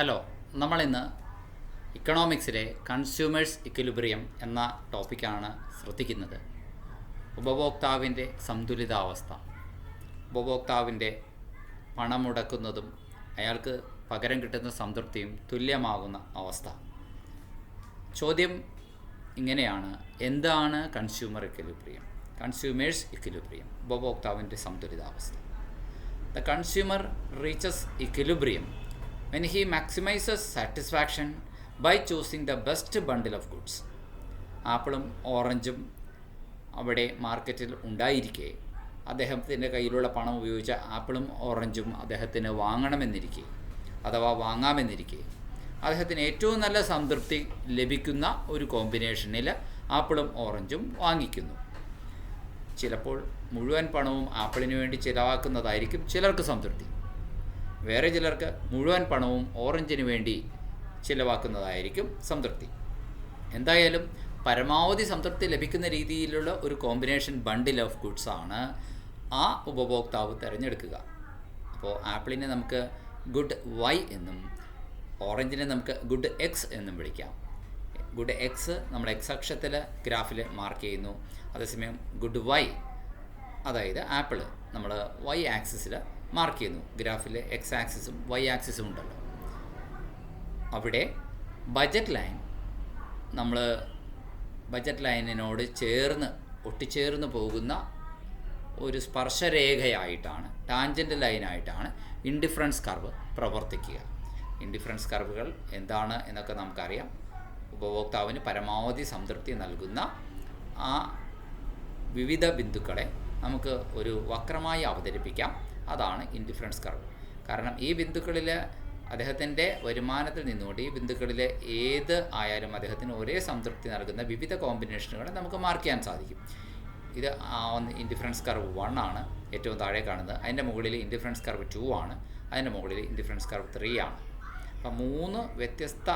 Hello, നമ്മളിന്ന് ഇക്കണോമിക്സിലെ consumers equilibrium എന്ന ടോപ്പിക്കാണ് ശ്രദ്ധിക്കുന്നത്. ഉപഭോക്താവിൻ്റെ സന്തുലിതാവസ്ഥ, ഉപഭോക്താവിൻ്റെ പണം മുടക്കുന്നതും അയാൾക്ക് പകരം കിട്ടുന്ന സംതൃപ്തിയും തുല്യമാകുന്ന അവസ്ഥ. ചോദ്യം ഇങ്ങനെയാണ്: എന്താണ് കൺസ്യൂമേഴ്സ് ഇക്വിലിബ്രിയം, ഉപഭോക്താവിൻ്റെ സന്തുലിതാവസ്ഥ? The consumer reaches equilibrium when he maximizes satisfaction by choosing the best bundle of goods. ആപ്പിളും ഓറഞ്ചും അവിടെ മാർക്കറ്റിൽ ഉണ്ടായിരിക്കെ അദ്ദേഹത്തിൻ്റെ കയ്യിലുള്ള പണം ഉപയോഗിച്ച ആപ്പിളും ഓറഞ്ചും അദ്ദേഹത്തിന് വാങ്ങണമെന്നിരിക്കെ അഥവാ വാങ്ങാമെന്നിരിക്കെ അദ്ദേഹത്തിന് ഏറ്റവും നല്ല സംതൃപ്തി ലഭിക്കുന്ന ഒരു കോമ്പിനേഷനിൽ ആപ്പിളും ഓറഞ്ചും വാങ്ങിക്കുന്നു. ചിലപ്പോൾ മുഴുവൻ പണവും ആപ്പിളിന് വേണ്ടി ചിലവാക്കുന്നതായിരിക്കും ചിലർക്ക് സംതൃപ്തി. വേറെ ചിലർക്ക് മുഴുവൻ പണവും ഓറഞ്ചിന് വേണ്ടി ചിലവാക്കുന്നതായിരിക്കും സംതൃപ്തി. എന്തായാലും പരമാവധി സംതൃപ്തി ലഭിക്കുന്ന രീതിയിലുള്ള ഒരു കോമ്പിനേഷൻ ബണ്ടിൽ ഓഫ് ഗുഡ്സ് ആണ് ആ ഉപഭോക്താവ് തിരഞ്ഞെടുക്കുക. അപ്പോൾ ആപ്പിളിനെ നമുക്ക് ഗുഡ് വൈ എന്നും ഓറഞ്ചിനെ നമുക്ക് ഗുഡ് എക്സ് എന്നും വിളിക്കാം. ഗുഡ് എക്സ് നമ്മൾ എക്സ് അക്ഷത്തിൽ ഗ്രാഫിൽ മാർക്ക് ചെയ്യുന്നു. അതേസമയം ഗുഡ് വൈ, അതായത് ആപ്പിൾ, നമ്മൾ വൈ ആക്സിസിൽ മാർക്ക് ചെയ്യുന്നു. ഗ്രാഫിൽ എക്സ് ആക്സിസും വൈ ആക്സിസും ഉണ്ടല്ലോ. അവിടെ ബജറ്റ് ലൈൻ നമ്മൾ ബജറ്റ് ലൈനിനോട് ഒട്ടിച്ചേർന്ന് പോകുന്ന ഒരു സ്പർശരേഖയായിട്ടാണ്, ടാൻജൻ്റ് ലൈനായിട്ടാണ് ഇൻഡിഫറൻസ് കർവ് പ്രവർത്തിക്കുക. ഇൻഡിഫറൻസ് കർവുകൾ എന്താണ് എന്നൊക്കെ നമുക്കറിയാം. ഉപഭോക്താവിന് പരമാവധി സംതൃപ്തി നൽകുന്ന ആ വിവിധ ബിന്ദുക്കളെ നമുക്ക് ഒരു വക്രമായി അവതരിപ്പിക്കാം. അതാണ് ഇൻഡിഫറൻസ് കർവ്. കാരണം ഈ ബിന്ദുക്കളിൽ അദ്ദേഹത്തിൻ്റെ വരുമാനത്തിൽ നിന്നുകൊണ്ട് ഈ ബിന്ദുക്കളിൽ ഏത് ആയാലും അദ്ദേഹത്തിന് ഒരേ സംതൃപ്തി നൽകുന്ന വിവിധ കോമ്പിനേഷനുകളെ നമുക്ക് മാർക്ക് ചെയ്യാൻ സാധിക്കും. ഇത് ഇൻഡിഫറൻസ് കർവ് 1 ആണ്, ഏറ്റവും താഴെ കാണുന്നത്. അതിൻ്റെ മുകളിൽ ഇൻഡിഫറൻസ് കർവ് 2 ആണ്, അതിൻ്റെ മുകളിൽ ഇൻഡിഫറൻസ് കർവ് 3 ആണ്. അപ്പം 3 വ്യത്യസ്ത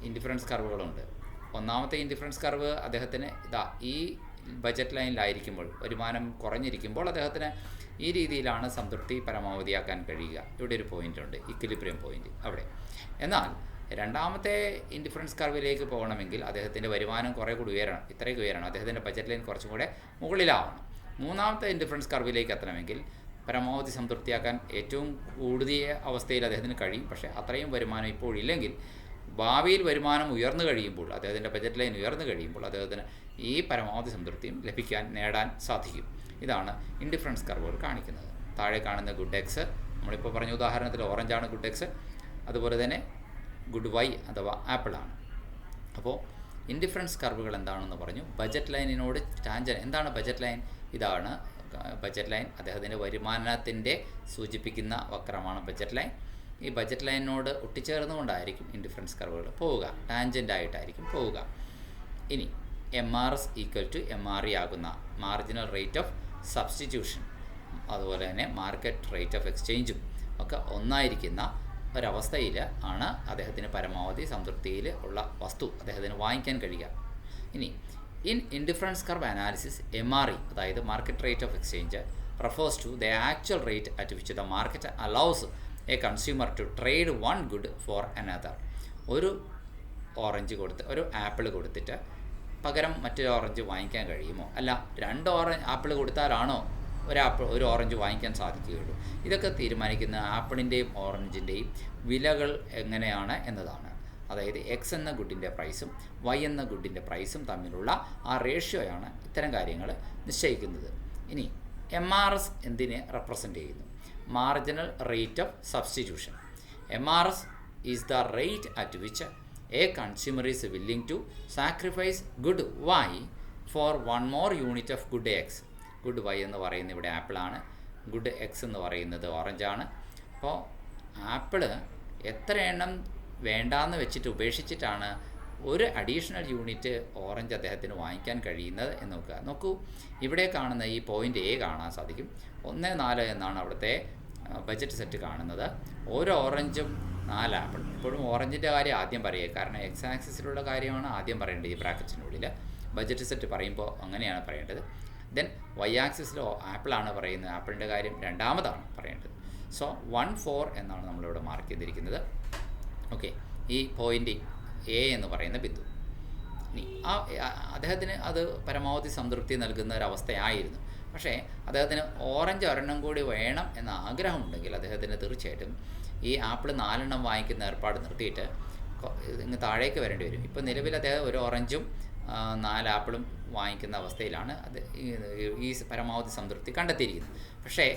ഇൻഡിഫറൻസ് കർവുകളുണ്ട്. ഒന്നാമത്തെ ഇൻഡിഫറൻസ് കർവ് അദ്ദേഹത്തിന് ഈ ബജറ്റ് ലൈനിലായിരിക്കുമ്പോൾ, വരുമാനം കുറഞ്ഞിരിക്കുമ്പോൾ അദ്ദേഹത്തിന് ഈ രീതിയിലാണ് സംതൃപ്തി പരമാവധിയാക്കാൻ കഴിയുക. ഇവിടെ ഒരു പോയിൻ്റ് ഉണ്ട്, ഇക്വിലിബ്രിയം പോയിൻ്റ് അവിടെ. എന്നാൽ രണ്ടാമത്തെ ഇൻഡിഫറൻസ് കർവിലേക്ക് പോകണമെങ്കിൽ അദ്ദേഹത്തിൻ്റെ വരുമാനം കുറേ കൂടി ഉയരണം, ഇത്രയൊക്കെ ഉയരണം, അദ്ദേഹത്തിൻ്റെ ബജറ്റ് ലൈൻ കുറച്ചും കൂടെ മുകളിലാവണം. മൂന്നാമത്തെ ഇൻഡിഫറൻസ് കർവിലേക്ക് എത്തണമെങ്കിൽ പരമാവധി സംതൃപ്തിയാക്കാൻ ഏറ്റവും കൂടിയ അവസ്ഥയിൽ അദ്ദേഹത്തിന് കഴിയും. പക്ഷേ അത്രയും വരുമാനം ഇപ്പോഴില്ലെങ്കിൽ ഭാവിയിൽ വരുമാനം ഉയർന്നു കഴിയുമ്പോൾ, അദ്ദേഹത്തിൻ്റെ ബജറ്റ് ലൈൻ ഉയർന്നു കഴിയുമ്പോൾ അദ്ദേഹത്തിന് ഈ പരമാവധി സംതൃപ്തിയും നേടാൻ സാധിക്കും. ഇതാണ് ഇൻഡിഫറൻസ് കർവുകൾ കാണിക്കുന്നത്. താഴെ കാണുന്ന ഗുഡ് എക്സ്, നമ്മളിപ്പോൾ പറഞ്ഞ ഉദാഹരണത്തിൽ ഓറഞ്ചാണ് ഗുഡ് എക്സ്, അതുപോലെ തന്നെ ഗുഡ് വൈ അഥവാ ആപ്പിളാണ്. അപ്പോൾ ഇൻഡിഫറൻസ് കർവുകൾ എന്താണെന്ന് പറഞ്ഞു. ബജറ്റ് ലൈനിനോട് എന്താണ് ബജറ്റ് ലൈൻ? ഇതാണ് ബജറ്റ് ലൈൻ. അദ്ദേഹത്തിൻ്റെ വരുമാനത്തിൻ്റെ സൂചിപ്പിക്കുന്ന വക്രമാണ് ബജറ്റ് ലൈൻ. ഈ ബജറ്റ് ലൈനിനോട് ഒട്ടിച്ചേർന്നുകൊണ്ടായിരിക്കും ഇൻഡിഫറൻസ് കർവുകൾ പോവുക, ടാൻജൻ്റായിട്ടായിരിക്കും പോവുക. ഇനി MRS ഈക്വൽ ടു MRE ആകുന്ന മാർജിനൽ റേറ്റ് ഓഫ് സബ്സ്റ്റിറ്റ്യൂഷൻ, അതുപോലെ തന്നെ മാർക്കറ്റ് റേറ്റ് ഓഫ് എക്സ്ചേഞ്ചും ഒക്കെ ഒന്നായിരിക്കുന്ന ഒരവസ്ഥയിൽ ആണ് അദ്ദേഹത്തിന് പരമാവധി സംതൃപ്തിയിൽ ഉള്ള വസ്തു അദ്ദേഹത്തിന് വാങ്ങിക്കാൻ കഴിയുക. ഇനി ഇൻഡിഫറൻസ് കർവ് അനാലിസിസ് MRE, അതായത് market rate of exchange, refers to the actual rate at which the market allows a consumer to trade one good for another. ഒരു ആപ്പിൾ കൊടുത്തിട്ട് പകരം മറ്റൊരു ഓറഞ്ച് വാങ്ങിക്കാൻ കഴിയുമോ? അല്ല, 2 ആപ്പിൾ കൊടുത്താലാണോ ഒരു ഓറഞ്ച് വാങ്ങിക്കാൻ സാധിക്കുകയുള്ളൂ? ഇതൊക്കെ തീരുമാനിക്കുന്ന ആപ്പിളിൻ്റെയും ഓറഞ്ചിൻ്റെയും വിലകൾ എങ്ങനെയാണ് എന്നതാണ്. അതായത് എക്സ് എന്ന ഗുഡിൻ്റെ പ്രൈസും വൈ എന്ന ഗുഡിൻ്റെ പ്രൈസും തമ്മിലുള്ള ആ റേഷ്യോയാണ് ഇത്തരം കാര്യങ്ങൾ നിശ്ചയിക്കുന്നത്. ഇനി MRS എന്തിനെ റെപ്രസെൻ്റ് ചെയ്യുന്നു? Marginal rate of substitution. MRS is the rate at which a consumer is willing to sacrifice good Y for 1 more unit of good X. Good Y എന്ന് പറയുന്നത് ഇവിടെ ആപ്പിളാണ്, ഗുഡ് എക്സ് എന്ന് പറയുന്നത് ഓറഞ്ചാണ്. അപ്പോൾ ആപ്പിള് എത്ര എണ്ണം വേണ്ടാന്ന് വെച്ചിട്ട് ഉപേക്ഷിച്ചിട്ടാണ് ഒരു അഡീഷണൽ യൂണിറ്റ് ഓറഞ്ച് അദ്ദേഹത്തിന് വാങ്ങിക്കാൻ കഴിയുന്നത് എന്ന് നോക്കൂ. ഇവിടെ കാണുന്ന ഈ പോയിൻ്റ് A കാണാൻ സാധിക്കും. 1.4 എന്നാണ് അവിടുത്തെ ബജറ്റ് സെറ്റ് കാണുന്നത്. ഓരോ ഓറഞ്ചും 4 ആപ്പിൾ. എപ്പോഴും ഓറഞ്ചിൻ്റെ കാര്യം ആദ്യം പറയുക, കാരണം എക്സ് ആക്സിസിലുള്ള കാര്യമാണ് ആദ്യം പറയേണ്ടത്. ഈ ബ്രാക്കറ്റിനുള്ളിൽ ബജറ്റ് സെറ്റ് പറയുമ്പോൾ അങ്ങനെയാണ് പറയേണ്ടത്. ദെൻ വൈ ആക്സിസിൽ ആപ്പിളാണ് പറയുന്നത്, ആപ്പിളിൻ്റെ കാര്യം രണ്ടാമതാണ് പറയേണ്ടത്. സോ 1, 4 എന്നാണ് നമ്മളിവിടെ മാർക്ക് ചെയ്തിരിക്കുന്നത്. ഓക്കെ, ഈ പോയിൻ്റ് എ എന്ന് പറയുന്ന ബിന്ദു. ഇനി അദ്ദേഹത്തിന് അത് പരമാവധി സംതൃപ്തി നൽകുന്ന ഒരവസ്ഥയായിരുന്നു. പക്ഷേ അദ്ദേഹത്തിന് ഓറഞ്ച് ഒരെണ്ണം കൂടി വേണം എന്ന ആഗ്രഹമുണ്ടെങ്കിൽ അദ്ദേഹത്തിന് തീർച്ചയായിട്ടും ഈ ആപ്പിൾ 4 വാങ്ങിക്കുന്ന ഏർപ്പാട് നിർത്തിയിട്ട് ഇങ്ങ് താഴേക്ക് വരേണ്ടി വരും. ഇപ്പോൾ നിലവിൽ അദ്ദേഹം ഒരു ഓറഞ്ചും 4 ആപ്പിളും വാങ്ങിക്കുന്ന അവസ്ഥയിലാണ് അത് ഈ പരമാവധി സംതൃപ്തി കണ്ടെത്തിയിരിക്കുന്നത്. പക്ഷേ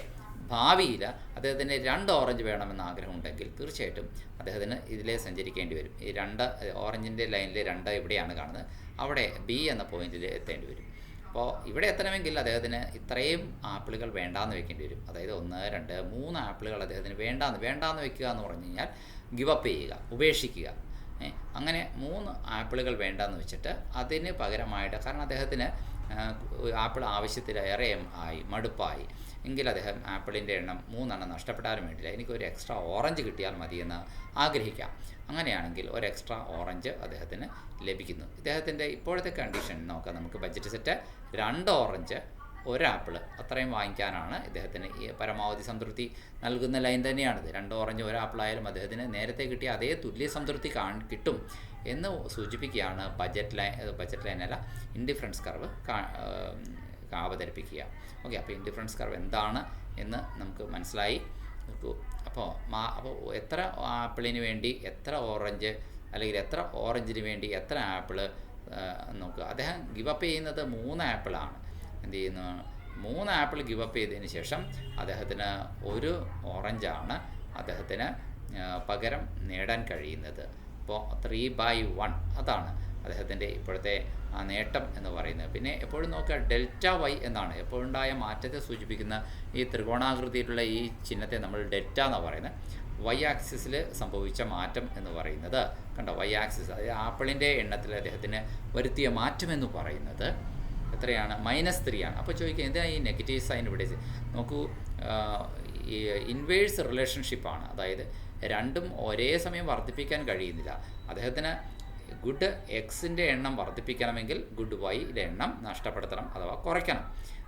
ഭാവിയിൽ അദ്ദേഹത്തിന് 2 ഓറഞ്ച് വേണമെന്ന് ആഗ്രഹമുണ്ടെങ്കിൽ തീർച്ചയായിട്ടും അദ്ദേഹത്തിന് ഇതിലേ സഞ്ചരിക്കേണ്ടി വരും. ഈ 2 ഓറഞ്ചിൻ്റെ ലൈനിൽ 2 എവിടെയാണ് കാണുന്നത്, അവിടെ ബി എന്ന പോയിന്റിൽ എത്തേണ്ടി വരും. അപ്പോൾ ഇവിടെ എത്തണമെങ്കിൽ അദ്ദേഹത്തിന് ഇത്രയും ആപ്പിളുകൾ വേണ്ടാന്ന് വെക്കേണ്ടി വരും. അതായത് 1, 2, 3 ആപ്പിളുകൾ അദ്ദേഹത്തിന് വേണ്ടാന്ന് വെക്കുക എന്ന് പറഞ്ഞു കഴിഞ്ഞാൽ ഗിവ് അപ്പ് ചെയ്യുക, ഉപേക്ഷിക്കുക. അങ്ങനെ 3 ആപ്പിളുകൾ വേണ്ടാന്ന് വെച്ചിട്ട് അതിന് പകരമായിട്ട്, കാരണം അദ്ദേഹത്തിന് ആപ്പിൾ ആവശ്യത്തിലേറെ ആയി, മടുപ്പായി എങ്കിൽ അദ്ദേഹം ആപ്പിളിൻ്റെ എണ്ണം 3 നഷ്ടപ്പെട്ടാലും വേണ്ടില്ല, എനിക്കൊരു എക്സ്ട്രാ ഓറഞ്ച് കിട്ടിയാൽ മതിയെന്ന് ആഗ്രഹിക്കാം. അങ്ങനെയാണെങ്കിൽ ഒരു എക്സ്ട്രാ ഓറഞ്ച് അദ്ദേഹത്തിന് ലഭിക്കുന്നു. ഇദ്ദേഹത്തിൻ്റെ ഇപ്പോഴത്തെ കണ്ടീഷൻ നോക്കാം നമുക്ക്. ബഡ്ജറ്റ് സെറ്റ് 2 ഓറഞ്ച് 1 ആപ്പിൾ അത്രയും വാങ്ങിക്കാനാണ് ഇദ്ദേഹത്തിന് ഈ പരമാവധി സംതൃപ്തി നൽകുന്ന ലൈൻ തന്നെയാണിത്. 2 ഓറഞ്ച് 1 ആപ്പിൾ ആയാലും അദ്ദേഹത്തിന് നേരത്തെ കിട്ടിയ അതേ തുല്യ സംതൃപ്തി കിട്ടും എന്ന് സൂചിപ്പിക്കുകയാണ് ബഡ്ജറ്റ് ലൈനല്ല ഇൻഡിഫറൻസ് കർവ് അവതരിപ്പിക്കുക. ഓക്കെ, അപ്പോൾ ഇൻഡിഫറൻസ് കർവ് എന്താണ് എന്ന് നമുക്ക് മനസ്സിലായി. അപ്പോൾ എത്ര ആപ്പിളിന് വേണ്ടി എത്ര ഓറഞ്ച്, അല്ലെങ്കിൽ എത്ര ഓറഞ്ചിന് വേണ്ടി എത്ര ആപ്പിൾ നോക്കുക. അദ്ദേഹം ഗിവ് അപ്പ് ചെയ്യുന്നത് 3 ആപ്പിളാണ്. എന്ത് ചെയ്യുന്നു, 3 ആപ്പിൾ ഗിവ് അപ്പ് ചെയ്തതിന് ശേഷം അദ്ദേഹത്തിന് 1 ഓറഞ്ചാണ് അദ്ദേഹത്തിന് പകരം നേടാൻ കഴിയുന്നത്. അപ്പോൾ 3/1 അതാണ് അദ്ദേഹത്തിൻ്റെ ഇപ്പോഴത്തെ നേട്ടം എന്ന് പറയുന്നത്. പിന്നെ എപ്പോഴും നോക്കുക, ഡെൽറ്റ വൈ എന്നാണ് എപ്പോഴുണ്ടായ മാറ്റത്തെ സൂചിപ്പിക്കുന്ന ഈ ത്രികോണാകൃതിയിലുള്ള ഈ ചിഹ്നത്തെ നമ്മൾ ഡെൽറ്റ എന്നാണ് പറയുന്നത്. വൈ ആക്സിസിൽ സംഭവിച്ച മാറ്റം എന്ന് പറയുന്നത് കണ്ടോ, വൈ ആക്സിസ്, അതായത് ആപ്പിളിൻ്റെ എണ്ണത്തിൽ അദ്ദേഹത്തിന് വരുത്തിയ മാറ്റം എന്ന് പറയുന്നത് എത്രയാണ്, -3 ആണ്. അപ്പോൾ ചോദിക്കുക എന്തിനാണ് ഈ നെഗറ്റീവ് സൈൻ ഇവിടെ? നോക്കൂ, ഈ ഇൻവേഴ്സ് റിലേഷൻഷിപ്പാണ്. അതായത് രണ്ടും ഒരേ സമയം വർദ്ധിപ്പിക്കാൻ കഴിയുന്നില്ല. അദ്ദേഹത്തിന് ഗുഡ് എക്സിൻ്റെ എണ്ണം വർദ്ധിപ്പിക്കണമെങ്കിൽ ഗുഡ് വൈയുടെ എണ്ണം നഷ്ടപ്പെടുത്തണം അഥവാ കുറയ്ക്കണം.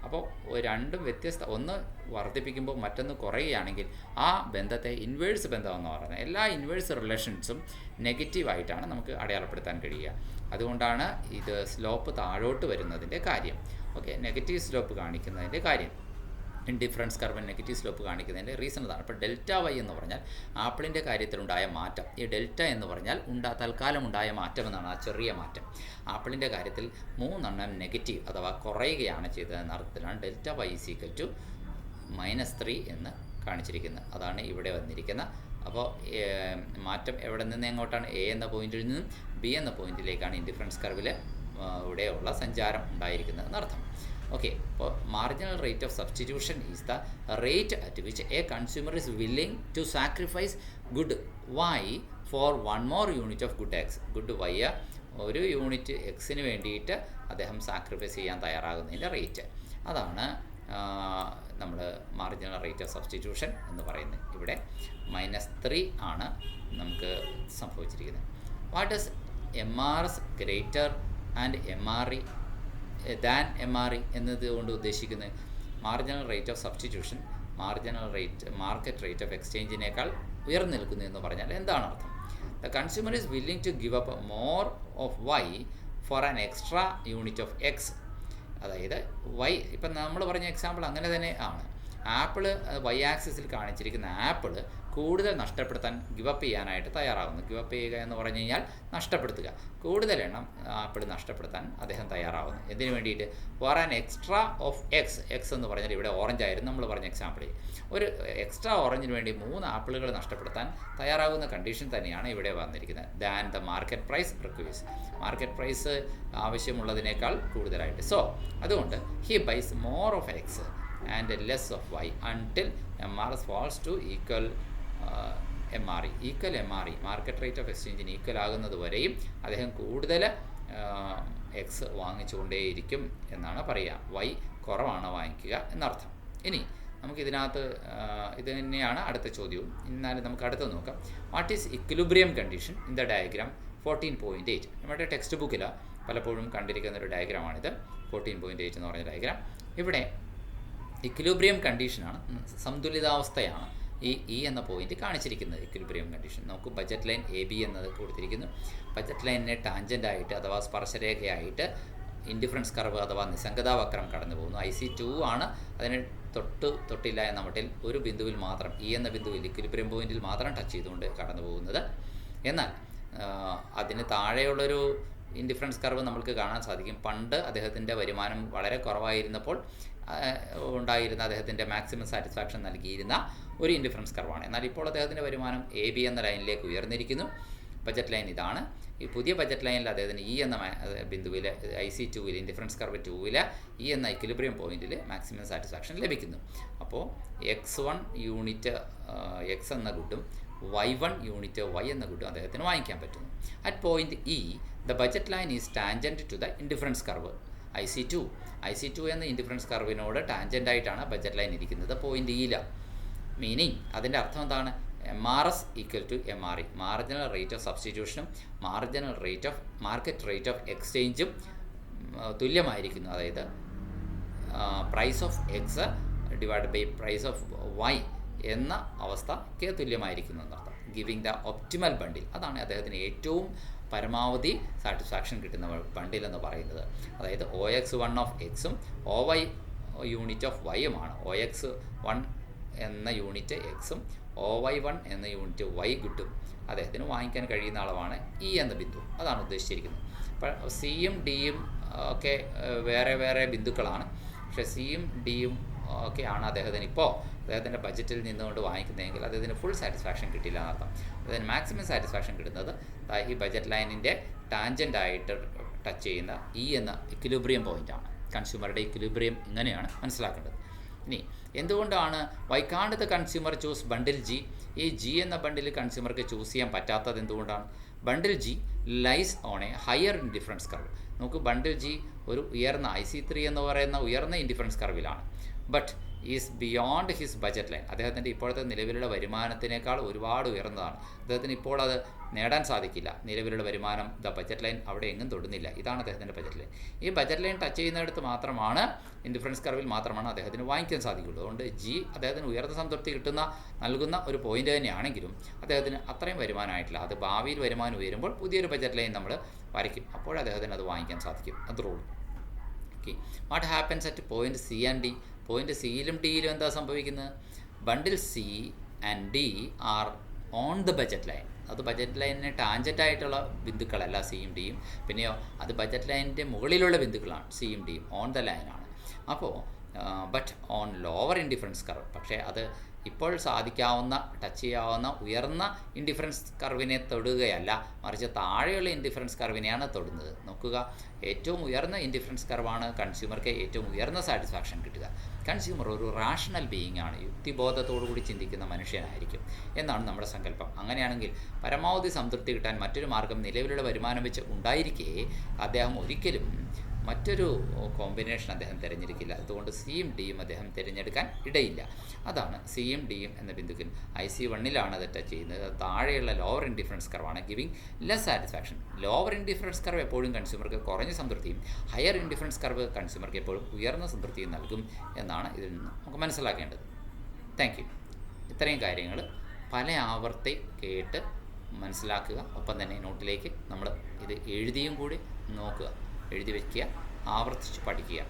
അപ്പോൾ രണ്ടും വ്യത്യസ്ത, ഒന്ന് വർദ്ധിപ്പിക്കുമ്പോൾ മറ്റൊന്ന് കുറയുകയാണെങ്കിൽ ആ ബന്ധത്തെ ഇൻവേഴ്സ് ബന്ധം എന്ന് പറയുന്നത്. എല്ലാ ഇൻവേഴ്സ് റിലേഷൻസും നെഗറ്റീവായിട്ടാണ് നമുക്ക് അടയാളപ്പെടുത്താൻ കഴിയുക. അതുകൊണ്ടാണ് ഇത് സ്ലോപ്പ് താഴോട്ട് വരുന്നതിൻ്റെ കാര്യം. ഓക്കെ, നെഗറ്റീവ് സ്ലോപ്പ് കാണിക്കുന്നതിൻ്റെ കാര്യം, ഇൻഡിഫറൻസ് കർവ് നെഗറ്റീവ് സ്ലോപ്പ് കാണിക്കുന്നതിൻ്റെ റീസൺ അതാണ്. അപ്പോൾ ഡെൽറ്റ വൈ എന്ന് പറഞ്ഞാൽ ആപ്പിളിൻ്റെ കാര്യത്തിലുണ്ടായ മാറ്റം. ഈ ഡെൽറ്റ എന്ന് പറഞ്ഞാൽ തൽക്കാലം ഉണ്ടായ മാറ്റം എന്നാണ്, ആ ചെറിയ മാറ്റം. ആപ്പിളിൻ്റെ കാര്യത്തിൽ 3 നെഗറ്റീവ് അഥവാ കുറയുകയാണ് ചെയ്തതെന്ന അർത്ഥത്തിലാണ് ഡെൽറ്റ വൈ = -3 എന്ന് കാണിച്ചിരിക്കുന്നത്. അതാണ് ഇവിടെ വന്നിരിക്കുന്ന. അപ്പോൾ മാറ്റം എവിടെ നിന്ന് എങ്ങോട്ടാണ്? എ എന്ന പോയിന്റിൽ നിന്നും ബി എന്ന പോയിന്റിലേക്കാണ് ഇൻഡിഫറൻസ് കർവിൽ ഇവിടെയുള്ള സഞ്ചാരം ഉണ്ടായിരിക്കുന്നത് എന്നർത്ഥം. Okay, marginal rate of substitution is the rate at which a consumer is willing to sacrifice good Y for one more unit of good X. Good Y ഒരു യൂണിറ്റ് എക്സിന് വേണ്ടിയിട്ട് അദ്ദേഹം സാക്രിഫൈസ് ചെയ്യാൻ തയ്യാറാകുന്നതിൻ്റെ റേറ്റ്, അതാണ് നമ്മൾ മാർജിനൽ റേറ്റ് ഓഫ് സബ്സ്റ്റിറ്റ്യൂഷൻ എന്ന് പറയുന്നത്. ഇവിടെ -3 ആണ് നമുക്ക് സംഭവിച്ചിരിക്കുന്നത്. What is MRS greater and MRE than MRE എന്നതുകൊണ്ട് ഉദ്ദേശിക്കുന്നത്? Marginal rate of substitution market rate of എക്സ്ചേഞ്ചിനേക്കാൾ ഉയർന്നു നിൽക്കുന്നു എന്ന് പറഞ്ഞാൽ എന്താണ് അർത്ഥം? The consumer is willing to give up more of Y for an extra unit of X. അതായത് വൈ, ഇപ്പം നമ്മൾ പറഞ്ഞ എക്സാമ്പിൾ അങ്ങനെ തന്നെ ആണ്. ആപ്പിള് വൈ ആക്സിസിൽ കാണിച്ചിരിക്കുന്ന ആപ്പിള് കൂടുതൽ നഷ്ടപ്പെടുത്താൻ ഗിവപ്പ് ചെയ്യാനായിട്ട് തയ്യാറാകുന്നു. ഗിവപ്പ് ചെയ്യുക എന്ന് പറഞ്ഞു കഴിഞ്ഞാൽ നഷ്ടപ്പെടുത്തുക. കൂടുതൽ എണ്ണം ആപ്പിൾ നഷ്ടപ്പെടുത്താൻ അദ്ദേഹം തയ്യാറാകുന്നു. എന്തിനു വേണ്ടിയിട്ട്? Four an extra of X എന്ന് പറഞ്ഞാൽ ഇവിടെ ഓറഞ്ച് ആയിരുന്നു നമ്മൾ പറഞ്ഞ എക്സാമ്പിളിൽ. ഒരു എക്സ്ട്രാ ഓറഞ്ചിന് വേണ്ടി 3 ആപ്പിളുകൾ നഷ്ടപ്പെടുത്താൻ തയ്യാറാകുന്ന കണ്ടീഷൻ തന്നെയാണ് ഇവിടെ വന്നിരിക്കുന്നത്. Than the market price requires. Market price ആവശ്യമുള്ളതിനേക്കാൾ കൂടുതലായിട്ട്. സോ അതുകൊണ്ട് he buys more of X and less of Y until MRS falls to equal MRE. Equal MRE, market rate of എക്സ്ചേഞ്ചിന് ഈക്വൽ ആകുന്നത് വരെയും അദ്ദേഹം കൂടുതൽ എക്സ് വാങ്ങിച്ചുകൊണ്ടേയിരിക്കും എന്നാണ് പറയുക. വൈ കുറവാണ് വാങ്ങിക്കുക എന്നർത്ഥം. ഇനി നമുക്കിതിനകത്ത് ഇത് തന്നെയാണ് അടുത്ത ചോദ്യവും. എന്നാലും നമുക്ക് അടുത്തത് നോക്കാം. What is equilibrium condition in the diagram 14.8? നമ്മുടെ ടെക്സ്റ്റ് ബുക്കിൽ പലപ്പോഴും കണ്ടിരിക്കുന്ന ഒരു ഡയഗ്രാമാണിത്. 14.8 എന്ന് പറഞ്ഞ ഡയഗ്രാം. ഇവിടെ ഇക്വിലിബ്രിയം കണ്ടീഷനാണ്, സന്തുലിതാവസ്ഥയാണ് ഈ എന്ന പോയിന്റ് കാണിച്ചിരിക്കുന്നത് ഇക്വിലിബ്രിയം കണ്ടീഷൻ. നമുക്ക് ബജറ്റ് ലൈൻ AB എന്നത് കൊടുത്തിരിക്കുന്നു. ബജറ്റ് ലൈനിനെ ടാൻജൻ്റായിട്ട് അഥവാ സ്പർശരേഖയായിട്ട് ഇൻഡിഫറൻസ് കർവ് അഥവാ നിസ്സംഗതാവക്രം കടന്നു പോകുന്നു. IC2 ആണ് അതിന് തൊട്ടില്ല എന്ന മട്ടിൽ ഒരു ബിന്ദുവിൽ മാത്രം എന്ന ബിന്ദുവിൽ ഇക്വിലിബ്രിയം പോയിന്റിൽ മാത്രം ടച്ച് ചെയ്തുകൊണ്ട് കടന്നു പോകുന്നത്. എന്നാൽ അതിന് താഴെയുള്ളൊരു ഇൻഡിഫറൻസ് കർവ് നമുക്ക് കാണാൻ സാധിക്കും. പണ്ട് അദ്ദേഹത്തിൻ്റെ വരുമാനം വളരെ കുറവായിരുന്നപ്പോൾ ഉണ്ടായിരുന്ന അദ്ദേഹത്തിൻ്റെ മാക്സിമം സാറ്റിസ്ഫാക്ഷൻ നൽകിയിരുന്ന ഒരു ഇൻഡിഫറൻസ് കർവാണ്. എന്നാൽ ഇപ്പോൾ അദ്ദേഹത്തിൻ്റെ വരുമാനം AB എന്ന ലൈനിലേക്ക് ഉയർന്നിരിക്കുന്നു. ബജറ്റ് ലൈൻ ഇതാണ്. ഈ പുതിയ ബജറ്റ് ലൈനിൽ അദ്ദേഹത്തിന് എന്ന ബിന്ദുവിൽ IC2 ഇൻഡിഫറൻസ് കർവ് 2 എന്ന ഇക്വിലിബ്രിയം പോയിന്റിൽ മാക്സിമം സാറ്റിസ്ഫാക്ഷൻ ലഭിക്കുന്നു. അപ്പോൾ X1 യൂണിറ്റ് X എന്ന കിട്ടും, Y1 യൂണിറ്റ് Y എന്ന കിട്ടും അദ്ദേഹത്തിന് വാങ്ങിക്കാൻ പറ്റുന്നു. At point the budget line is tangent to the indifference curve IC2 എന്ന ഇൻഡിഫറൻസ് കർവിനോട് ടാൻജൻ്റായിട്ടാണ് ബജറ്റ് ലൈൻ ഇരിക്കുന്നത് പോയിന്റ് മീനിങ് അതിൻ്റെ അർത്ഥം എന്താണ്? MRS equal to MRE, marginal rate of സബ്സ്റ്റിറ്റ്യൂഷനും marginal rate of market rate of എക്സ്ചേഞ്ചും തുല്യമായിരിക്കുന്നു. അതായത് price of X divide by price of Y എന്ന അവസ്ഥയ്ക്ക് തുല്യമായിരിക്കുന്നു എന്നർത്ഥം. ഗിവിങ് ദ ഒപ്റ്റിമൽ ബണ്ടിൽ, അതാണ് അദ്ദേഹത്തിന് ഏറ്റവും പരമാവധി സാറ്റിസ്ഫാക്ഷൻ കിട്ടുന്ന ബണ്ടിൽ എന്ന് പറയുന്നത്. അതായത് OX1 ഓഫ് Xും OY യൂണിറ്റ് ഓഫ് Yയുമാണ്. OX1 എന്ന യൂണിറ്റ് Xും OY1 എന്ന യൂണിറ്റ് Y കിട്ടും. അദ്ദേഹത്തിന് വാങ്ങിക്കാൻ കഴിയുന്ന അളവാണ് എന്ന ബിന്ദു. അതാണ് ഉദ്ദേശിച്ചിരിക്കുന്നത്. അപ്പോൾ Cയും Dയും ഒക്കെ വേറെ വേറെ ബിന്ദുക്കളാണ്. പക്ഷേ Cയും Dയും ഒക്കെയാണ് അദ്ദേഹത്തിൻ്റെ ബജറ്റിൽ നിന്നുകൊണ്ട് വാങ്ങിക്കുന്നതെങ്കിൽ അദ്ദേഹത്തിന് ഫുൾ സാറ്റിസ്ഫാക്ഷൻ കിട്ടില്ല എന്നർത്ഥം. അദ്ദേഹത്തിന് മാക്സിമം സാറ്റിസ്ഫാക്ഷൻ കിട്ടുന്നത് ഈ ബജറ്റ് ലൈനിൻ്റെ ടാൻജൻ്റായിട്ട് ടച്ച് ചെയ്യുന്ന എന്ന ഇക്വിലിബ്രിയം പോയിൻ്റാണ്. കൺസ്യൂമറുടെ ഇക്വിലിബ്രിയം ഇങ്ങനെയാണ് മനസ്സിലാക്കേണ്ടത്. ഇനി എന്തുകൊണ്ടാണ് വൈ കാണ്ട് the consumer choose bundle G? ഈ G എന്ന ബണ്ടിൽ കൺസ്യൂമർക്ക് ചൂസ് ചെയ്യാൻ പറ്റാത്തത് എന്തുകൊണ്ടാണ്? Bundle G lies on a higher indifference curve. നമുക്ക് ബണ്ടിൽ G ഒരു ഉയർന്ന IC3 എന്ന് പറയുന്ന ഉയർന്ന ഇൻഡിഫറൻസ് കർവിലാണ്. But is beyond his budget line. അദ്ദേഹത്തിൻ്റെ ഇപ്പോഴത്തെ നിലവിലുള്ള വരുമാനത്തിനേക്കാൾ ഒരുപാട് ഉയർന്നതാണ്. അദ്ദേഹത്തിന് ഇപ്പോൾ അത് നേടാൻ സാധിക്കില്ല. നിലവിലുള്ള വരുമാനം ബജറ്റ് ലൈൻ അവിടെ എങ്ങും തൊടുന്നില്ല. ഇതാണ് അദ്ദേഹത്തിൻ്റെ ബജറ്റ് ലൈൻ. ഈ ബജറ്റ് ലൈൻ ടച്ച് ചെയ്യുന്നിടത്ത് മാത്രമാണ്, ഇൻഡിഫറൻസ് കർവിൽ മാത്രമാണ് അദ്ദേഹത്തിന് വാങ്ങിക്കാൻ സാധിക്കുള്ളൂ. അതുകൊണ്ട് G അദ്ദേഹത്തിന് ഉയർന്ന സംതൃപ്തി നൽകുന്ന ഒരു പോയിന്റ് തന്നെയാണെങ്കിലും അദ്ദേഹത്തിന് അത്രയും വരുമാനമായിട്ടില്ല. അത് ഭാവിയിൽ വരുമാനം ഉയരുമ്പോൾ പുതിയൊരു ബജറ്റ് ലൈൻ നമ്മൾ വരയ്ക്കും. അപ്പോൾ അദ്ദേഹത്തിന് അത് വാങ്ങിക്കാൻ സാധിക്കും. അത്രേ ഉള്ളൂ. Okay, what happens at point C and D? Point സിയിലും ഡിയിലും എന്താ സംഭവിക്കുന്നത്? Bundle C and D are on the budget line. അത് ബജറ്റ് ലൈനിന് ടാൻജൻ്റായിട്ടുള്ള ബിന്ദുക്കളല്ല Cയും Dയും. പിന്നെയോ അത് ബജറ്റ് ലൈനിൻ്റെ മുകളിലുള്ള ബിന്ദുക്കളാണ് Cയും Dയും, ഓൺ ദ ലൈനാണ്. അപ്പോൾ but on lower indifference curve, പക്ഷേ അത് ഇപ്പോൾ ടച്ച് ചെയ്യാവുന്ന ഉയർന്ന ഇൻഡിഫറൻസ് കർവിനെ തൊടുകയല്ല, മറിച്ച് താഴെയുള്ള ഇൻഡിഫറൻസ് കർവിനെയാണ് തൊടുന്നത്. നോക്കുക, ഏറ്റവും ഉയർന്ന ഇൻഡിഫറൻസ് കർവാണ് കൺസ്യൂമർക്ക് ഏറ്റവും ഉയർന്ന സാറ്റിസ്ഫാക്ഷൻ കിട്ടുക. കൺസ്യൂമർ ഒരു റാഷണൽ ബീയിങ് ആണ്, യുക്തിബോധത്തോടുകൂടി ചിന്തിക്കുന്ന മനുഷ്യനായിരിക്കും എന്നാണ് നമ്മുടെ സങ്കല്പം. അങ്ങനെയാണെങ്കിൽ പരമാവധി സംതൃപ്തി കിട്ടാൻ മറ്റൊരു മാർഗം നിലവിലുള്ള വരുമാനം വെച്ച് ഉണ്ടായിരിക്കെ അദ്ദേഹം ഒരിക്കലും മറ്റൊരു കോമ്പിനേഷൻ അദ്ദേഹം തിരഞ്ഞെടുക്കില്ല. അതുകൊണ്ട് Cയും Dയും അദ്ദേഹം തിരഞ്ഞെടുക്കാൻ ഇടയില്ല. അതാണ് Cയും Dയും എന്ന ബിന്ദുക്കിൽ IC1 അത് ടച്ച് ചെയ്യുന്നത്. താഴെയുള്ള ലോവർ ഇൻഡിഫറൻസ് കർവാണ് giving less satisfaction. Lower indifference curve എപ്പോഴും കൺസ്യൂമർക്ക് കുറഞ്ഞ സംതൃപ്തിയും ഹയർ ഇൻഡിഫറൻസ് കർവ് കൺസ്യൂമർക്ക് എപ്പോഴും ഉയർന്ന സംതൃപ്തിയും നൽകും എന്നാണ് ഇതിൽ നിന്ന് നമുക്ക് മനസ്സിലാക്കേണ്ടത്. Thank you. ഇത്രയും കാര്യങ്ങൾ പല ആവർത്തി കേട്ട് മനസ്സിലാക്കുക. ഒപ്പം തന്നെ നോട്ടിലേക്ക് നമ്മൾ ഇത് എഴുതിയും കൂടി നോക്കുക, എഴുതി വയ്ക്കുക, ആവർത്തിച്ച് പഠിക്കുക.